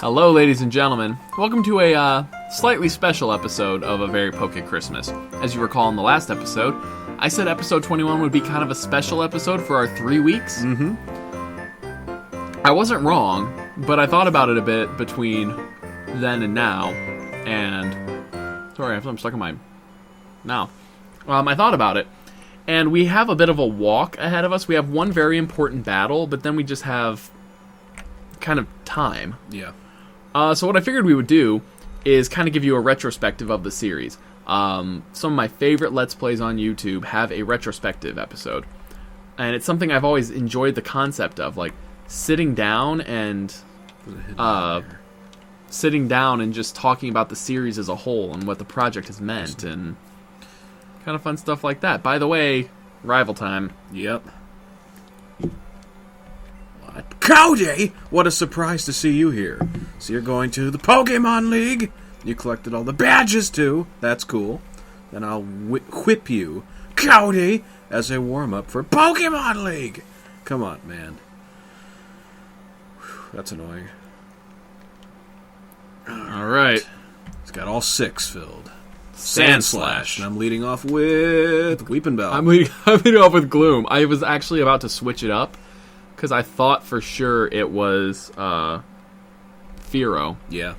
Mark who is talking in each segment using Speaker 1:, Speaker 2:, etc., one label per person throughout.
Speaker 1: Hello, ladies and gentlemen. Welcome to a slightly special episode of A Very PokéChristmas. As you recall in the last episode, I said episode 21 would be kind of a special episode for our 3 weeks.
Speaker 2: Mm-hmm.
Speaker 1: I wasn't wrong, but I thought about it a bit between then and now, and... Sorry, I'm stuck in my mouth. I thought about it, and we have a bit of a walk ahead of us. We have one very important battle, but then we just have kind of time.
Speaker 2: Yeah.
Speaker 1: So what I figured we would do is kind of give you a retrospective of the series. Some of my favorite Let's Plays on YouTube have a retrospective episode. And it's something I've always enjoyed the concept of, like, sitting down and just talking about the series as a whole and what the project has meant and kind of fun stuff like that. By the way, rival time.
Speaker 2: Yep. Cody! What a surprise to see you here. So you're going to the Pokemon League? You collected all the badges, too. That's cool. Then I'll whip you, Cody, as a warm-up for Pokemon League. Come on, man. Whew, that's annoying.
Speaker 1: Alright.
Speaker 2: It's got all 6 filled. Sandslash. And I'm leading off with Weeping Bell.
Speaker 1: I'm leading off with Gloom. I was actually about to switch it up, because I thought for sure it was Fearow.
Speaker 2: Yeah.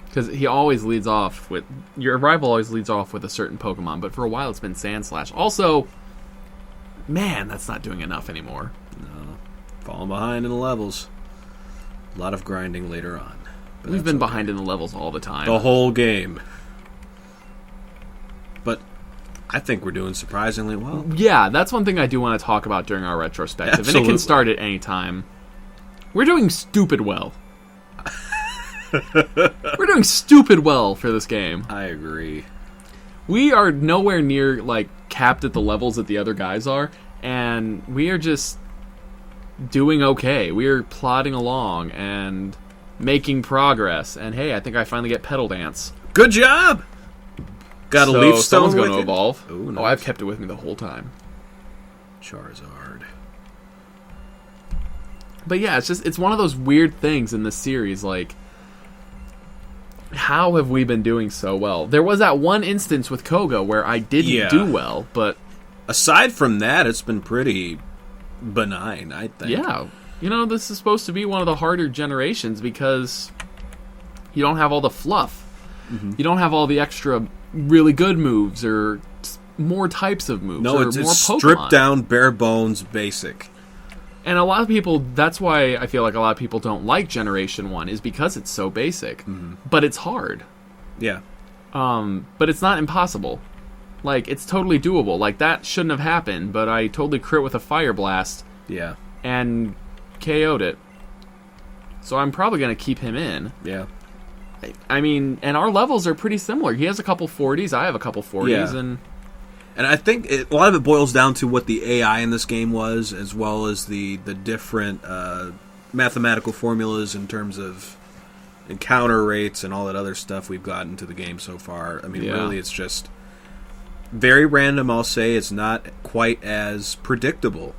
Speaker 1: Because he always leads off with... Your rival always leads off with a certain Pokemon, but for a while it's been Sandslash. Also, man, that's not doing enough anymore.
Speaker 2: No. Falling behind in the levels. A lot of grinding later on.
Speaker 1: We've been behind in the levels all the time.
Speaker 2: The whole game. But I think we're doing surprisingly well.
Speaker 1: Yeah, that's one thing I do want to talk about during our retrospective.
Speaker 2: Absolutely.
Speaker 1: And it can start at any time. We're doing stupid well. We're doing stupid well for this game.
Speaker 2: I agree.
Speaker 1: We are nowhere near, like, capped at the levels that the other guys are, and we are just doing okay. We are plodding along and making progress. And hey, I think I finally get Petal Dance.
Speaker 2: Good job! Got a leaf stone
Speaker 1: someone's going to evolve.
Speaker 2: Ooh, nice.
Speaker 1: Oh, I've kept it with me the whole time.
Speaker 2: Charizard.
Speaker 1: But yeah, it's one of those weird things in this series, like, how have we been doing so well? There was that one instance with Koga where I didn't do well, but...
Speaker 2: Aside from that, it's been pretty benign, I think.
Speaker 1: Yeah. You know, this is supposed to be one of the harder generations because you don't have all the fluff. Mm-hmm. You don't have all the extra really good moves or more types of moves.
Speaker 2: No,
Speaker 1: or
Speaker 2: it's
Speaker 1: more Pokemon.
Speaker 2: stripped down, bare bones, basic.
Speaker 1: And a lot of people, that's why I feel like a lot of people don't like Generation 1, is because it's so basic. Mm-hmm. But it's hard.
Speaker 2: Yeah.
Speaker 1: But it's not impossible. Like, it's totally doable. Like, that shouldn't have happened, but I totally crit with a Fire Blast.
Speaker 2: Yeah.
Speaker 1: And KO'd it. So I'm probably going to keep him in.
Speaker 2: Yeah.
Speaker 1: I mean, and our levels are pretty similar. He has a couple 40s, I have a couple 40s,
Speaker 2: yeah. And I think a lot of it boils down to what the AI in this game was, as well as the different mathematical formulas in terms of encounter rates and all that other stuff we've gotten into the game so far. I mean, really, it's just very random, I'll say. It's not quite as predictable.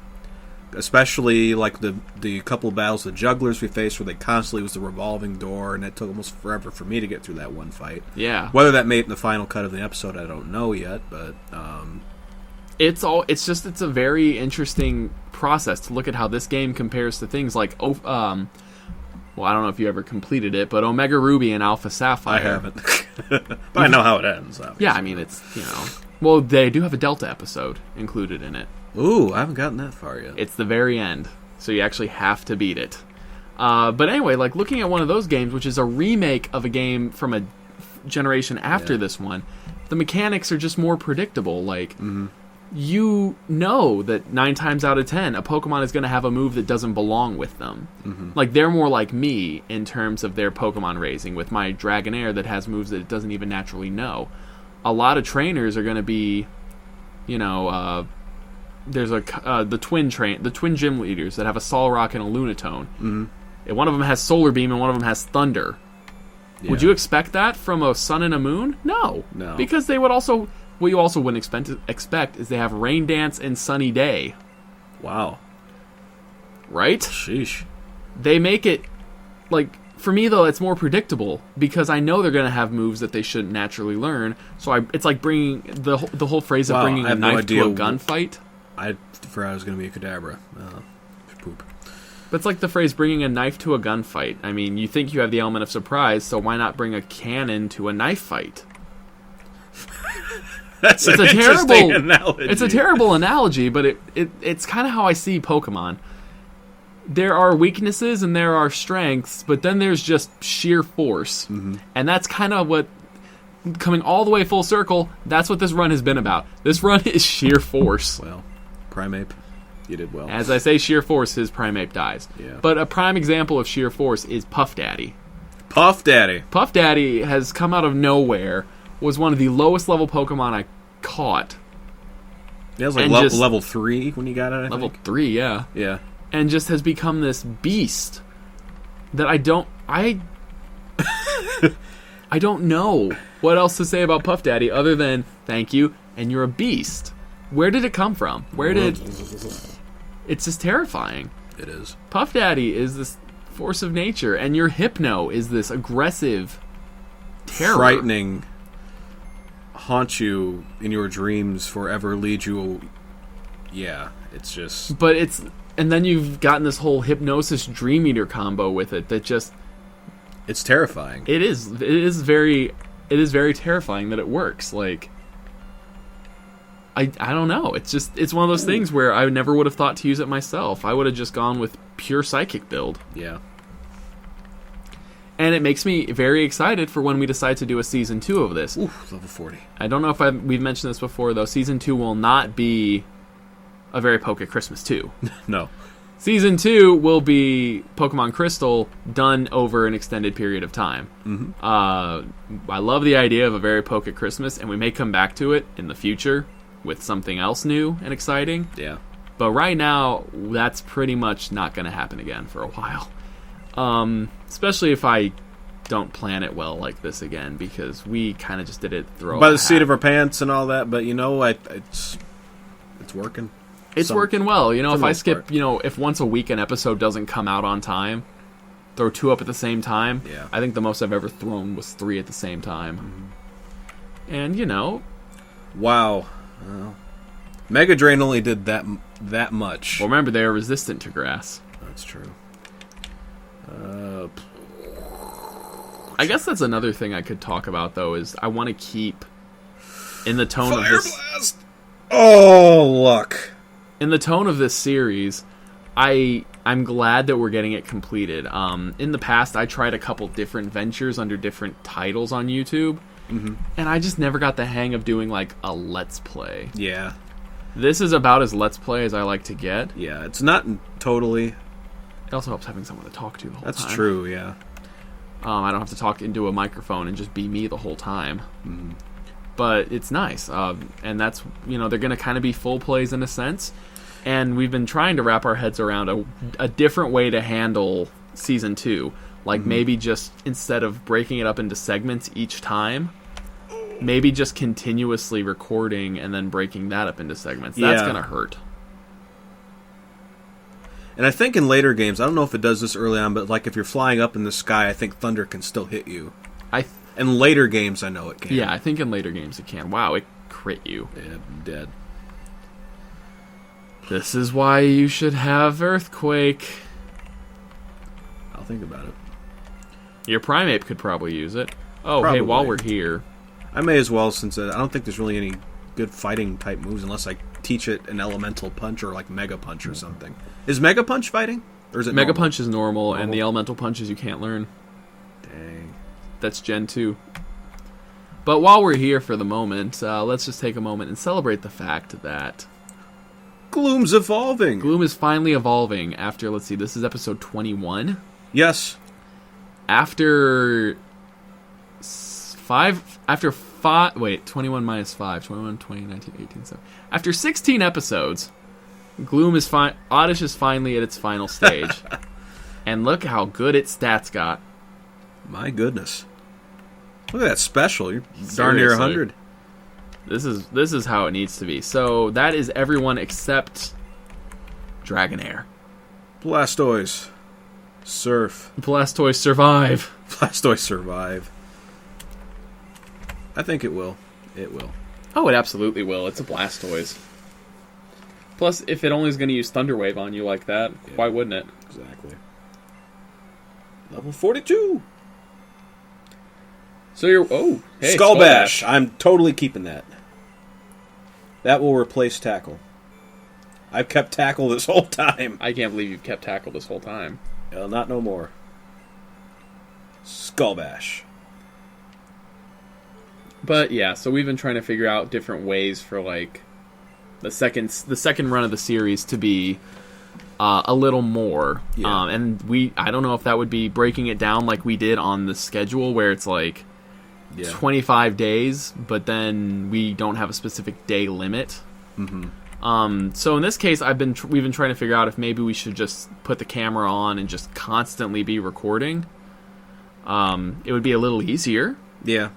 Speaker 2: Especially like the couple of battles, the jugglers we faced, where they constantly was the revolving door, and it took almost forever for me to get through that one fight.
Speaker 1: Yeah.
Speaker 2: Whether that made it in the final cut of the episode, I don't know yet, but
Speaker 1: it's a very interesting process to look at how this game compares to things like well, I don't know if you ever completed it, but Omega Ruby and Alpha Sapphire.
Speaker 2: I haven't. But I know how it ends, obviously.
Speaker 1: Yeah, I mean, it's, well, they do have a Delta episode included in it.
Speaker 2: Ooh, I haven't gotten that far yet.
Speaker 1: It's the very end, so you actually have to beat it. But anyway, like, looking at one of those games, which is a remake of a game from a generation after this one, the mechanics are just more predictable. Like, you know that 9 times out of 10, a Pokemon is going to have a move that doesn't belong with them. Mm-hmm. Like, they're more like me in terms of their Pokemon raising, with my Dragonair that has moves that it doesn't even naturally know. A lot of trainers are going to be, there's the twin gym leaders that have a Solrock and a Lunatone.
Speaker 2: Mm-hmm.
Speaker 1: And one of them has Solar Beam and one of them has Thunder. Yeah. Would you expect that from a Sun and a Moon? No. Because they would also... What you also wouldn't expect is they have Rain Dance and Sunny Day.
Speaker 2: Wow.
Speaker 1: Right?
Speaker 2: Sheesh.
Speaker 1: They make it, like, For me, though, it's more predictable because I know they're going to have moves that they shouldn't naturally learn. So it's like bringing the whole phrase of bringing a knife to a gunfight.
Speaker 2: I forgot it was going to be a Kadabra. Poop.
Speaker 1: But it's like the phrase bringing a knife to a gunfight. I mean, you think you have the element of surprise, so why not bring a cannon to a knife fight?
Speaker 2: That's an interesting analogy.
Speaker 1: It's a terrible analogy, but it's kind of how I see Pokemon. There are weaknesses and there are strengths, but then there's just sheer force. Mm-hmm. And that's kind of what, coming all the way full circle, that's what this run has been about. This run is sheer force.
Speaker 2: Well, Primeape, you did well.
Speaker 1: As I say sheer force, his Primeape dies.
Speaker 2: Yeah.
Speaker 1: But a prime example of sheer force is Puff Daddy.
Speaker 2: Puff Daddy.
Speaker 1: Puff Daddy has come out of nowhere, was one of the lowest level Pokemon I caught.
Speaker 2: Yeah, it was like level 3 when you got it, I
Speaker 1: Level
Speaker 2: think.
Speaker 1: 3, yeah.
Speaker 2: Yeah.
Speaker 1: And just has become this beast that I don't know what else to say about Puff Daddy other than thank you and you're a beast. Where did it come from? It's just terrifying.
Speaker 2: It is.
Speaker 1: Puff Daddy is this force of nature, and your Hypno is this aggressive terror.
Speaker 2: Frightening, haunt you in your dreams, forever lead you. Yeah, it's just.
Speaker 1: But it's. And then you've gotten this whole Hypnosis Dream Eater combo with it that just...
Speaker 2: It's terrifying.
Speaker 1: It is very terrifying that it works. Like, I don't know. It's one of those things where I never would have thought to use it myself. I would have just gone with pure Psychic build.
Speaker 2: Yeah.
Speaker 1: And it makes me very excited for when we decide to do a Season 2 of this.
Speaker 2: Ooh, level 40.
Speaker 1: I don't know if we've mentioned this before, though. Season 2 will not be A Very PokéChristmas 2.
Speaker 2: No.
Speaker 1: Season 2 will be Pokemon Crystal done over an extended period of time.
Speaker 2: Mm-hmm.
Speaker 1: I love the idea of A Very PokéChristmas, and we may come back to it in the future with something else new and exciting.
Speaker 2: Yeah.
Speaker 1: But right now, that's pretty much not going to happen again for a while. Especially if I don't plan it well like this again, because we kind of just did it
Speaker 2: by the seat of our pants and all that. But it's working.
Speaker 1: It's working well. If I skip, if once a week an episode doesn't come out on time, throw 2 up at the same time.
Speaker 2: Yeah.
Speaker 1: I think the most I've ever thrown was 3 at the same time. Mm-hmm. And
Speaker 2: wow. Mega Drain only did that much.
Speaker 1: Well, remember they are resistant to grass.
Speaker 2: That's true.
Speaker 1: I guess that's another thing I could talk about, though, is I want to keep in the tone
Speaker 2: Fire
Speaker 1: of this.
Speaker 2: Blast! Oh, luck.
Speaker 1: In the tone of this series, I'm glad that we're getting it completed. In the past, I tried a couple different ventures under different titles on YouTube, and I just never got the hang of doing like a Let's Play.
Speaker 2: Yeah.
Speaker 1: This is about as Let's Play as I like to get.
Speaker 2: Yeah, it's not totally.
Speaker 1: It also helps having someone to talk to the whole time.
Speaker 2: That's true, yeah.
Speaker 1: I don't have to talk into a microphone and just be me the whole time.
Speaker 2: Mm-hmm.
Speaker 1: But it's nice. And that's, they're going to kind of be full plays in a sense. And we've been trying to wrap our heads around a different way to handle Season 2. Like maybe just, instead of breaking it up into segments each time, maybe just continuously recording and then breaking that up into segments. That's going to hurt.
Speaker 2: And I think in later games, I don't know if it does this early on, but like if you're flying up in the sky, I think thunder can still hit you. In later games, I know it can.
Speaker 1: Yeah, I think in later games it can. Wow, it crit you.
Speaker 2: Yeah, dead.
Speaker 1: This is why you should have Earthquake.
Speaker 2: I'll think about it.
Speaker 1: Your Primeape could probably use it. Oh,
Speaker 2: Probably.
Speaker 1: Hey, while we're here.
Speaker 2: I may as well, since I don't think there's really any good fighting type moves unless I teach it an elemental punch or like Mega Punch or something. Is Mega Punch fighting? Or is it
Speaker 1: Mega
Speaker 2: normal?
Speaker 1: Punch is normal, and the elemental punches you can't learn.
Speaker 2: Dang.
Speaker 1: That's Gen 2. But while we're here for the moment, let's just take a moment and celebrate the fact that
Speaker 2: Gloom's evolving.
Speaker 1: Gloom is finally evolving after, let's see, this is episode 21.
Speaker 2: Yes.
Speaker 1: After 21 minus 5, 21, 20, 19, 18, 7. After 16 episodes, Gloom is Oddish is finally at its final stage. And look how good its stats got.
Speaker 2: My goodness. Look at that special. You're
Speaker 1: Seriously.
Speaker 2: darn near 100.
Speaker 1: This is how it needs to be. So that is everyone except Dragonair.
Speaker 2: Blastoise. Surf.
Speaker 1: Blastoise survive.
Speaker 2: Blastoise survive. I think it will. It will.
Speaker 1: Oh, it absolutely will. It's a Blastoise. Plus, if it only is going to use Thunder Wave on you like that, why wouldn't it?
Speaker 2: Exactly. Level 42.
Speaker 1: So you're... Oh, hey,
Speaker 2: Skull Bash. I'm totally keeping that. That will replace Tackle. I've kept Tackle this whole time.
Speaker 1: I can't believe you've kept Tackle this whole time.
Speaker 2: Well, not no more. Skull Bash.
Speaker 1: But yeah, so we've been trying to figure out different ways for like the second run of the series to be a little more.
Speaker 2: Yeah.
Speaker 1: And I don't know if that would be breaking it down like we did on the schedule where it's like 25 days, but then we don't have a specific day limit.
Speaker 2: Mm-hmm.
Speaker 1: So in this case, we've been trying to figure out if maybe we should just put the camera on and just constantly be recording. It would be a little easier.
Speaker 2: Yeah.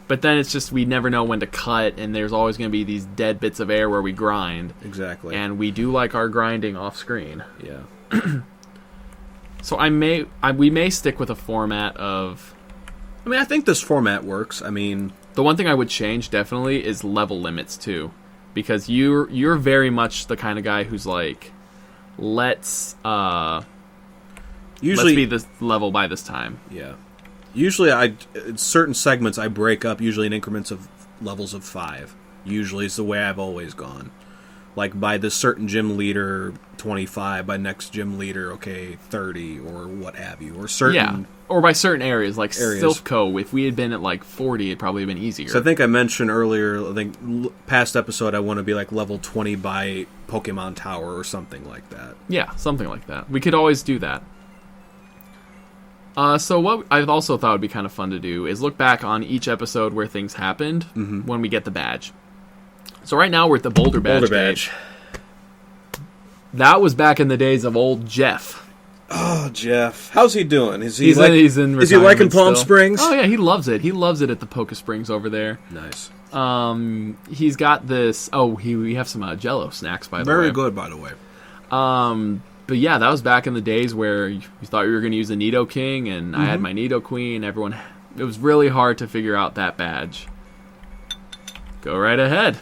Speaker 1: But then it's just we never know when to cut, and there's always going to be these dead bits of air where we grind.
Speaker 2: Exactly.
Speaker 1: And we do like our grinding off screen.
Speaker 2: Yeah.
Speaker 1: So we may stick with a format of...
Speaker 2: I mean, I think this format works. I mean...
Speaker 1: The one thing I would change, definitely, is level limits, too. Because you're very much the kind of guy who's like, let's be this level by this time.
Speaker 2: Yeah. Usually, in certain segments, I break up, usually in increments of levels of 5. Usually, it's the way I've always gone. Like, by this certain gym leader, 25. By next gym leader, 30, or what have you. Or certain...
Speaker 1: Yeah, or by certain areas. Like Silphco, if we had been at, like, 40, it'd probably have been easier.
Speaker 2: So I think I mentioned earlier, past episode, I want to be, like, level 20 by Pokemon Tower or something like that.
Speaker 1: Yeah, something like that. We could always do that. So what I've also thought would be kind of fun to do is look back on each episode where things happened when we get the badge. So right now we're at the Boulder Badge. That was back in the days of old Jeff.
Speaker 2: Oh, Jeff. How's he doing? Is he
Speaker 1: he's in
Speaker 2: is he liking Palm Springs?
Speaker 1: Oh, yeah, he loves it. He loves it at the Poke Springs over there.
Speaker 2: Nice.
Speaker 1: He's got this... Oh, we have some Jello snacks, by the way.
Speaker 2: Very good, by the way.
Speaker 1: But yeah, that was back in the days where you thought you were going to use a Nidoking, and I had my Nidoqueen. It was really hard to figure out that badge. Go right ahead.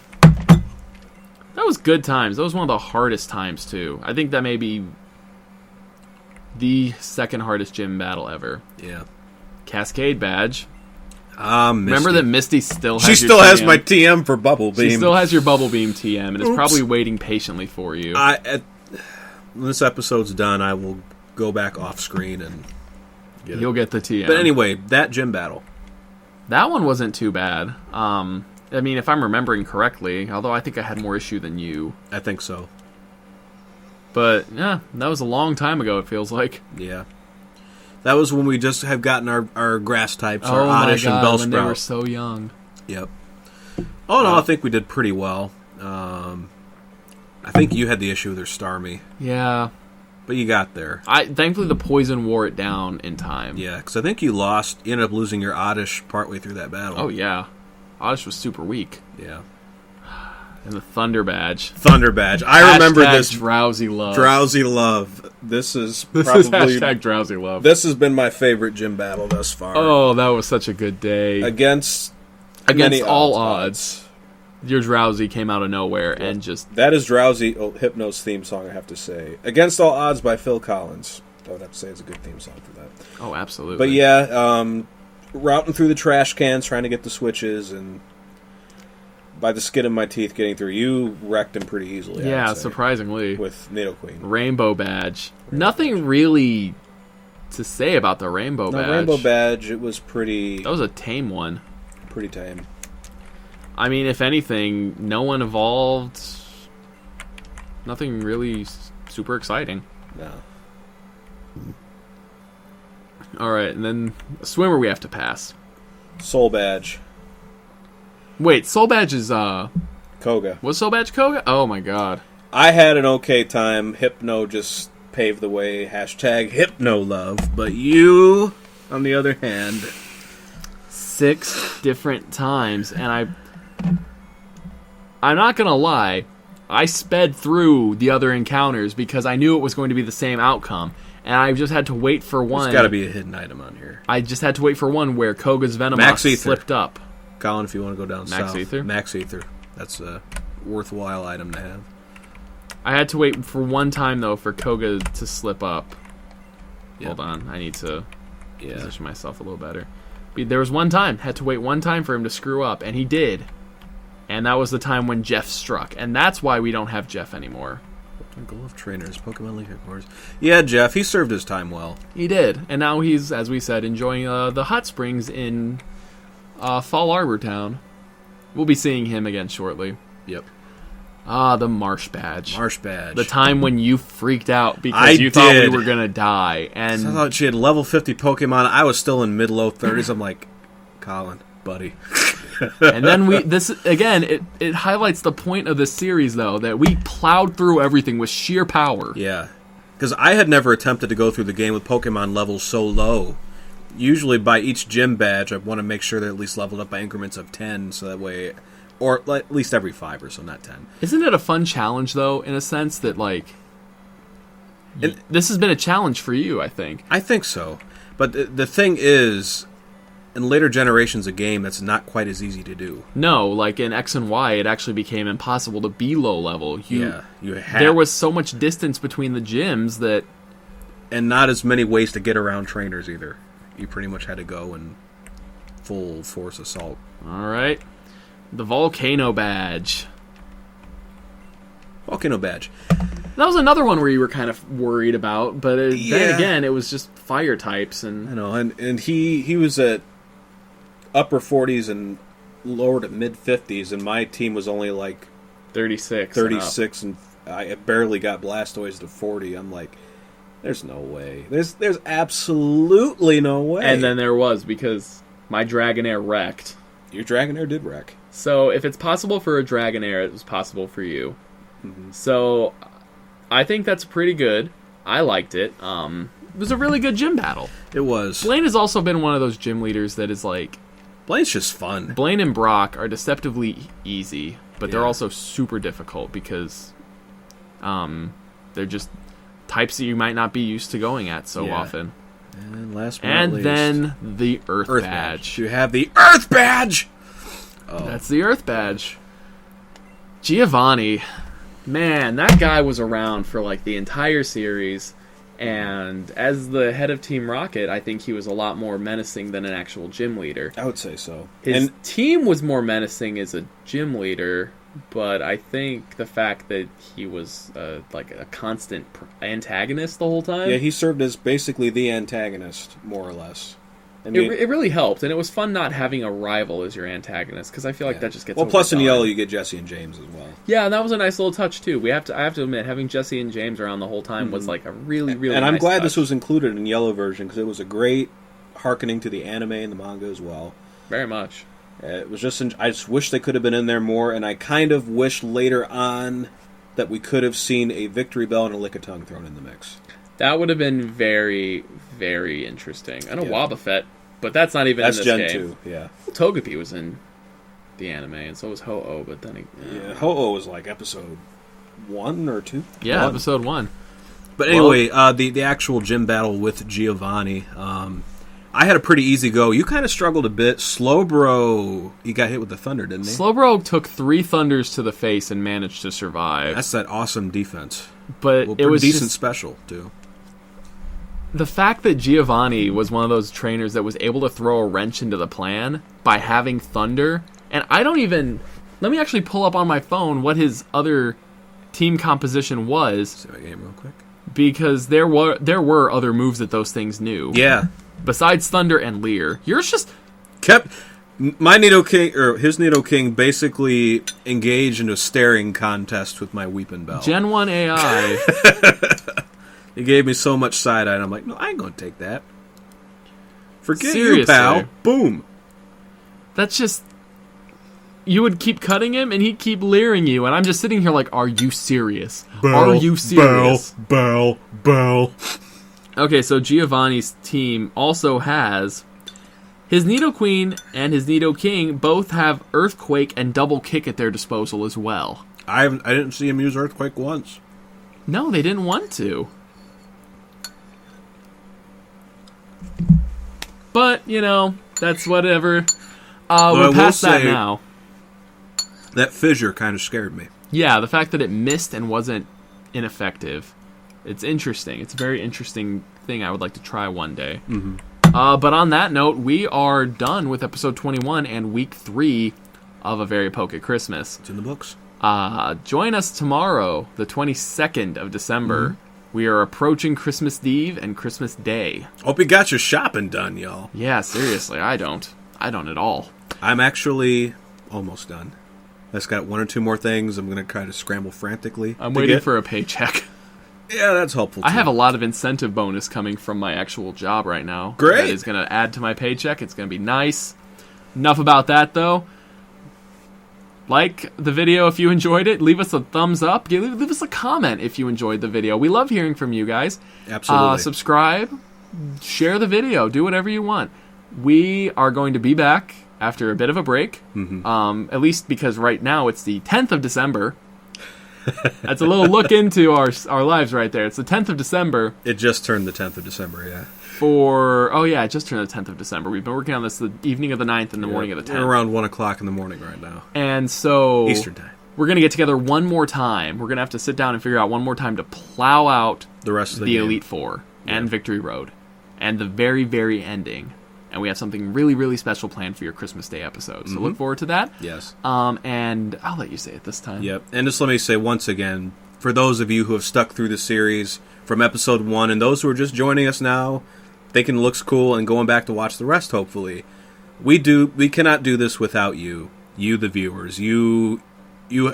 Speaker 1: That was good times. That was one of the hardest times, too. I think that may be the second hardest gym battle ever.
Speaker 2: Yeah.
Speaker 1: Cascade badge.
Speaker 2: Misty.
Speaker 1: Remember that Misty still has
Speaker 2: She still has my TM for Bubble Beam.
Speaker 1: She still has your Bubble Beam TM, and is probably waiting patiently for you.
Speaker 2: When this episode's done, I will go back off screen and
Speaker 1: You'll get the TM.
Speaker 2: But anyway, that gym battle.
Speaker 1: That one wasn't too bad. I mean, if I'm remembering correctly, although I think I had more issue than you.
Speaker 2: I think so.
Speaker 1: But, yeah, that was a long time ago, it feels like.
Speaker 2: Yeah. That was when we just have gotten our grass types, our Oddish and Bellsprout.
Speaker 1: When they were so young.
Speaker 2: Yep. Oh, no, I think we did pretty well. I think you had the issue with her Starmie.
Speaker 1: Yeah.
Speaker 2: But you got there.
Speaker 1: Thankfully, the poison wore it down in time.
Speaker 2: Yeah, because I think you ended up losing your Oddish partway through that battle.
Speaker 1: Oh, yeah. Oddish was super weak.
Speaker 2: Yeah.
Speaker 1: And the Thunder Badge.
Speaker 2: I remember this.
Speaker 1: Drowsy Love.
Speaker 2: Drowsy Love. This is probably...
Speaker 1: Hashtag Drowsy Love.
Speaker 2: This has been my favorite gym battle thus far.
Speaker 1: Oh, that was such a good day.
Speaker 2: Against
Speaker 1: all odds. Your Drowsy came out of nowhere and just...
Speaker 2: That is Drowsy Hypno's theme song, I have to say. Against All Odds by Phil Collins. I would have to say it's a good theme song for that.
Speaker 1: Oh, absolutely.
Speaker 2: But yeah, routing through the trash cans, trying to get the switches, and by the skin of my teeth getting through. You wrecked him pretty easily,
Speaker 1: yeah, surprisingly.
Speaker 2: With Nidoqueen.
Speaker 1: Rainbow Badge. Nothing really to say about the Rainbow Badge.
Speaker 2: Rainbow Badge, it was pretty...
Speaker 1: That was a tame one.
Speaker 2: Pretty tame.
Speaker 1: I mean, if anything, no one evolved. Nothing really super exciting.
Speaker 2: No.
Speaker 1: Alright, and then a swimmer we have to pass.
Speaker 2: Soul Badge.
Speaker 1: Wait, Soul Badge is,
Speaker 2: Koga.
Speaker 1: Was Soul Badge Koga? Oh my god.
Speaker 2: I had an okay time. Hypno just paved the way. Hashtag Hypno Love. But you, on the other hand...
Speaker 1: 6 different times, and I'm not gonna lie, I sped through the other encounters because I knew it was going to be the same outcome, And I just had to wait for one.
Speaker 2: There's got to be a hidden item on here.
Speaker 1: I just had to wait for one where Koga's Venomoth slipped up.
Speaker 2: Colin, if you want to go down
Speaker 1: Max
Speaker 2: south.
Speaker 1: Ether?
Speaker 2: Max Ether. That's a worthwhile item to have.
Speaker 1: I had to wait for one time, though, for Koga to slip up.
Speaker 2: Yep.
Speaker 1: Hold on. I need to position myself a little better. But there was one time. Had to wait one time for him to screw up, and he did. And that was the time when Jeff struck. And that's why we don't have Jeff anymore.
Speaker 2: Goal of trainers, Pokemon League headquarters. Yeah, Jeff, he served his time well.
Speaker 1: He did. And now he's, as we said, enjoying the hot springs in Fall Arbor Town. We'll be seeing him again shortly.
Speaker 2: Yep.
Speaker 1: The Marsh Badge.
Speaker 2: Marsh Badge.
Speaker 1: The time when you freaked out because you thought we were going to die. And
Speaker 2: I thought she had level 50 Pokemon. I was still in mid-low 30s. I'm like, Colin, buddy.
Speaker 1: And then it highlights the point of this series, though, that we plowed through everything with sheer power.
Speaker 2: Yeah. Because I had never attempted to go through the game with Pokemon levels so low. Usually by each gym badge, I want to make sure they're at least leveled up by increments of 10, so that way... Or at least every 5 or so, not 10.
Speaker 1: Isn't it a fun challenge, though, in a sense that, like... this has been a challenge for you, I think.
Speaker 2: I think so. But the thing is, in later generations of game, that's not quite as easy to do.
Speaker 1: No, like in X and Y, it actually became impossible to be low level.
Speaker 2: There
Speaker 1: was so much distance between the gyms that...
Speaker 2: And not as many ways to get around trainers, either. You pretty much had to go in full force assault.
Speaker 1: All right. The Volcano Badge.
Speaker 2: Volcano Badge.
Speaker 1: That was another one where you were kind of worried about, but then again, it was just fire types. And
Speaker 2: I know, and he was at upper 40s and lower to mid 50s, and my team was only like
Speaker 1: 36.
Speaker 2: 36, and I barely got Blastoise to 40. I'm like, there's no way. There's absolutely no way.
Speaker 1: And then there was, because my Dragonair wrecked.
Speaker 2: Your Dragonair did wreck.
Speaker 1: So if it's possible for a Dragonair, it was possible for you.
Speaker 2: Mm-hmm.
Speaker 1: So I think that's pretty good. I liked it. It was a really good gym battle.
Speaker 2: It was.
Speaker 1: Blaine has also been one of those gym leaders that is like...
Speaker 2: Blaine's just fun.
Speaker 1: Blaine and Brock are deceptively easy, but they're also super difficult because they're just types that you might not be used to going at so often.
Speaker 2: And last but not least,
Speaker 1: then the Earth Badge.
Speaker 2: You have the Earth Badge! Oh.
Speaker 1: That's the Earth Badge. Giovanni. Man, that guy was around for like the entire series, and as the head of Team Rocket, I think he was a lot more menacing than an actual gym leader.
Speaker 2: I would say so.
Speaker 1: His team was more menacing as a gym leader, but I think the fact that he was like a constant antagonist the whole time...
Speaker 2: Yeah, he served as basically the antagonist, more or less. I
Speaker 1: mean, it really helped, and it was fun not having a rival as your antagonist, because I feel like that just gets
Speaker 2: Well, plus in Yellow, you get Jesse and James as well.
Speaker 1: Yeah, and that was a nice little touch, too. I have to admit, having Jesse and James around the whole time was like a really, really
Speaker 2: And
Speaker 1: nice
Speaker 2: I'm glad
Speaker 1: touch.
Speaker 2: this was included in Yellow version, because it was a great hearkening to the anime and the manga as well.
Speaker 1: Very much.
Speaker 2: It was just... I just wish they could have been in there more, and I kind of wish later on that we could have seen a Victory Bell and a Lickitung thrown in the mix.
Speaker 1: That would have been very, very interesting. And a Wobbuffet, but that's not even in this
Speaker 2: Gen
Speaker 1: game.
Speaker 2: 2, yeah.
Speaker 1: Well, Togepi was in the anime, and so was Ho-Oh, but then...
Speaker 2: Ho-Oh was like episode 1 or 2?
Speaker 1: Yeah, episode 1.
Speaker 2: But anyway, the actual gym battle with Giovanni, I had a pretty easy go. You kind of struggled a bit. Slowbro, he got hit with the thunder, didn't he?
Speaker 1: Slowbro took 3 thunders to the face and managed to survive.
Speaker 2: That's that awesome defense.
Speaker 1: But it was
Speaker 2: decent special, too.
Speaker 1: The fact that Giovanni was one of those trainers that was able to throw a wrench into the plan by having thunder, and I don't even... Let me actually pull up on my phone what his other team composition was.
Speaker 2: See my game real quick.
Speaker 1: Because there were other moves that those things knew.
Speaker 2: Yeah.
Speaker 1: Besides Thunder and Leer. Yours just...
Speaker 2: My Nidoking, or his Nidoking, basically engaged in a staring contest with my Weepin' Bell.
Speaker 1: Gen 1 AI...
Speaker 2: He gave me so much side-eye, and I'm like, no, I ain't gonna take that. Forget
Speaker 1: Seriously.
Speaker 2: you, pal. Boom.
Speaker 1: That's just... You would keep cutting him, and he'd keep leering you, and I'm just sitting here like, are you serious? Are you serious?
Speaker 2: Bell.
Speaker 1: Okay, so Giovanni's team also has... His Nidoqueen and his Nidoking both have Earthquake and Double Kick at their disposal as well.
Speaker 2: I didn't see him use Earthquake once.
Speaker 1: No, they didn't want to. But, you know, that's whatever.
Speaker 2: I
Speaker 1: We're
Speaker 2: will
Speaker 1: past that
Speaker 2: say-
Speaker 1: now.
Speaker 2: That fissure kind of scared me.
Speaker 1: Yeah, the fact that it missed and wasn't ineffective. It's interesting. It's a very interesting thing I would like to try one day.
Speaker 2: Mm-hmm.
Speaker 1: But on that note, we are done with episode 21 and week 3 of A Very PokéChristmas.
Speaker 2: It's in the books.
Speaker 1: Join us tomorrow, the 22nd of December. We are approaching Christmas Eve and Christmas Day.
Speaker 2: Hope you got your shopping done, y'all.
Speaker 1: Yeah, seriously, I don't at all.
Speaker 2: I'm actually almost done. I just got 1 or 2 more things. I'm going to try to scramble frantically.
Speaker 1: I'm waiting for a paycheck.
Speaker 2: Yeah, that's helpful, too.
Speaker 1: I have a lot of incentive bonus coming from my actual job right now.
Speaker 2: Great.
Speaker 1: That is going to add to my paycheck. It's going to be nice. Enough about that, though. Like the video if you enjoyed it. Leave us a thumbs up. Leave us a comment if you enjoyed the video. We love hearing from you guys.
Speaker 2: Absolutely.
Speaker 1: Subscribe. Share the video. Do whatever you want. We are going to be back after a bit of a break. At least because right now it's the 10th of December. That's a little look into our lives right there. It's the 10th of December.
Speaker 2: It just turned the 10th of December, yeah.
Speaker 1: It just turned the 10th of December. We've been working on this the evening of the 9th and the morning of the 10th.
Speaker 2: We're around 1 o'clock in the morning right now.
Speaker 1: And so...
Speaker 2: Eastern time.
Speaker 1: We're going to get together one more time. We're going to have to sit down and figure out one more time to plow out
Speaker 2: The rest of the
Speaker 1: the
Speaker 2: game.
Speaker 1: Elite Four and Victory Road. And the very, very ending. And we have something really, really special planned for your Christmas Day episode. So look forward to that.
Speaker 2: Yes.
Speaker 1: And I'll let you say it this time.
Speaker 2: Yep. And just let me say once again, for those of you who have stuck through the series from episode 1 and those who are just joining us now, thinking it looks cool and going back to watch the rest, hopefully, we cannot do this without you, the viewers. You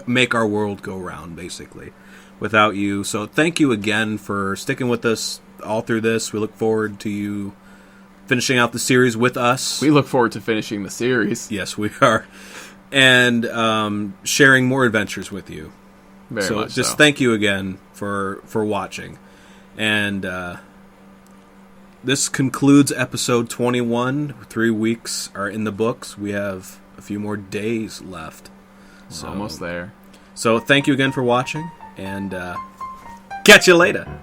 Speaker 2: make our world go round, basically, without you. So thank you again for sticking with us all through this. We look forward to you finishing out the series with us.
Speaker 1: We look forward to finishing the series.
Speaker 2: Yes, we are. And sharing more adventures with you.
Speaker 1: Very much so.
Speaker 2: Just thank you again for watching. And this concludes episode 21. 3 weeks are in the books. We have a few more days left.
Speaker 1: We're almost there.
Speaker 2: So thank you again for watching, and catch you later.